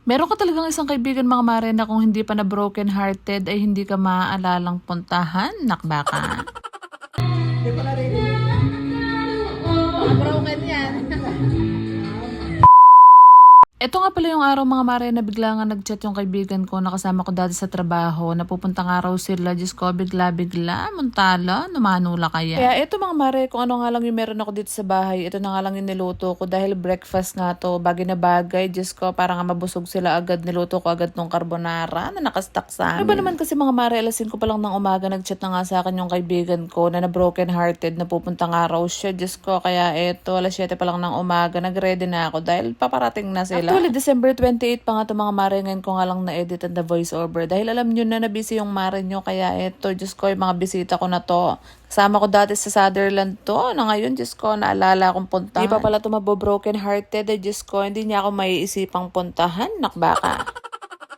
Meron ka talagang isang kaibigan mga mare na kung hindi pa na broken hearted ay hindi ka maaalalang puntahan, nakbaka. Hindi ko narinig. Broken yan. Ito nga pala yung araw mga mare na bigla nga nag-chat yung kaibigan ko na kasama ko dati sa trabaho. Napupunta nga raw sila, Diyos ko, bigla-bigla, muntala, numanula kaya. Kaya ito mga mare, kung ano nga lang yung meron ako dito sa bahay, ito na nga lang yung niluto ko dahil breakfast nga to, bagay na bagay, Diyos ko, para nga mabusog sila agad, niluto ko agad nung carbonara na nakastack sa amin. Ano ba naman kasi mga mare, alas 5 pa lang ng umaga, nag-chat na nga sa akin yung kaibigan ko na broken hearted, napupunta nga raw siya, Diyos ko, kaya ito, alas 7 pa lang ng umaga, nag-ready na ako dahil paparating na sila. Actually, December 28 pa nga ito mga mare, ngayon ko nga lang na-edit and the voice over. Dahil alam nyo na busy yung mare nyo, kaya ito, Diyos ko, yung mga bisita ko na to. Kasama ko dati sa Sutherland to, na ngayon, Diyos ko, naalala akong puntahan. Di pa pala ito mabobroken hearted, Diyos ko, hindi niya ako maiisipang puntahan, nakbaka.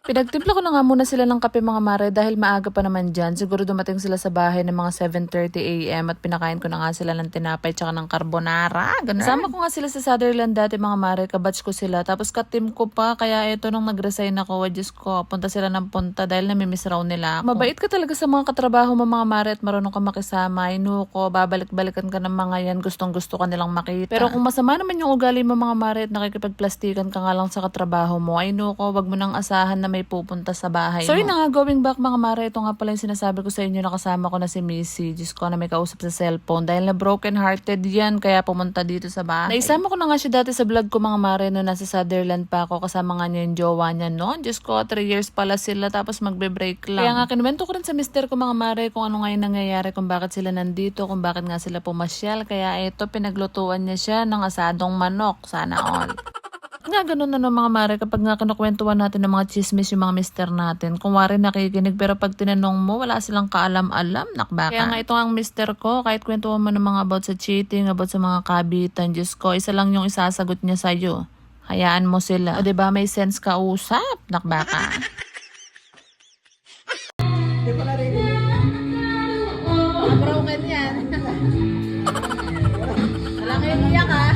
Pinagtimpla ko na nga muna sila ng kape mga mare dahil maaga pa naman dyan. Siguro dumating sila sa bahay ng mga 7:30 AM at pinakain ko na nga sila ng tinapay tsaka ng carbonara. Ganun. Sama ko nga sila sa Sutherland dati mga mare, kabatch ko sila. Tapos katim ko pa, kaya eto nung nag-resign ako, Diyos ko, punta sila ng punta dahil namimiss raw nila ako. Mabait ka talaga sa mga katrabaho mo mga mare at marunong ka makisama. Inuko, babalik-balikan ka ng mga yan, gustong gusto ka nilang makita. Pero kung masama naman yung ugali mo mga mare at nakikipagplastikan ka nga lang sa katrabaho mo, ay nuko, wag mo nang asahan na may pupunta sa bahay mo. So yun na nga, going back mga mare, ito nga pala yung sinasabi ko sa inyo na kasama ko na si Missy. Diyos ko na may kausap sa cellphone dahil na broken hearted yan kaya pumunta dito sa bahay. Naisama ko na nga siya dati sa vlog ko mga mare no nasa Sutherland pa ako, kasama nga niya yung jowa niya no. Diyos ko, 3 years pala sila tapos magbe-break lang. Kaya nga kinuwento ko rin sa mister ko mga mare kung ano nga yung nangyayari, kung bakit sila nandito, kung bakit nga sila pumasyal. Kaya ito, pinaglutuan niya siya ng asadong manok. Sana all. Nga ganun na no mga mare, kapag nga kinukwentuhan natin ng mga chismis yung mga mister natin, kung wari nakikinig pero pag tinanong mo wala silang kaalam-alam, nakbaka. Kaya nga ito ang mister ko, kahit kwentuhan mo ng mga about sa cheating, about sa mga kabitan, Diyos ko, isa lang yung isasagot niya sa'yo. Hayaan mo sila. O diba may sense ka usap, nakbaka. Hindi ko narinig. Broken yan. Walang iiyak ha.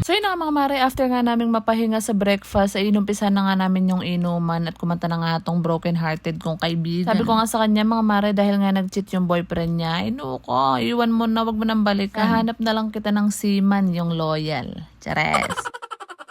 So yun nga mga mare, after nga naming mapahinga sa breakfast, ay inumpisa na nga namin yung inuman at kumanta na nga itong broken hearted kong kaibigan. Sabi ko nga sa kanya mga mare, dahil nga nag-cheat yung boyfriend niya, inuko, iwan mo na, wag mo nang balikan. Kahanap na lang kita ng seaman, yung loyal. Chares.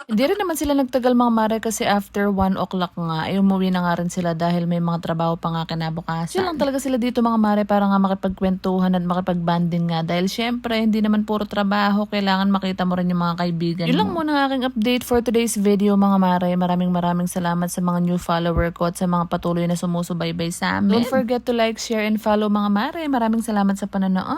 Hindi rin naman sila nagtagal mga mare kasi after 1 o'clock nga ay umuwi na nga rin sila dahil may mga trabaho pa nga kinabukasan. Yun lang talaga sila dito mga mare para nga makipagkwentuhan at makipagbanding nga dahil syempre hindi naman puro trabaho, kailangan makita mo rin yung mga kaibigan mo. Yun lang muna ang aking update for today's video mga mare. Maraming salamat sa mga new follower ko at sa mga patuloy na sumusubaybay sa amin. Don't forget to like, share and follow mga mare. Maraming salamat sa panonood.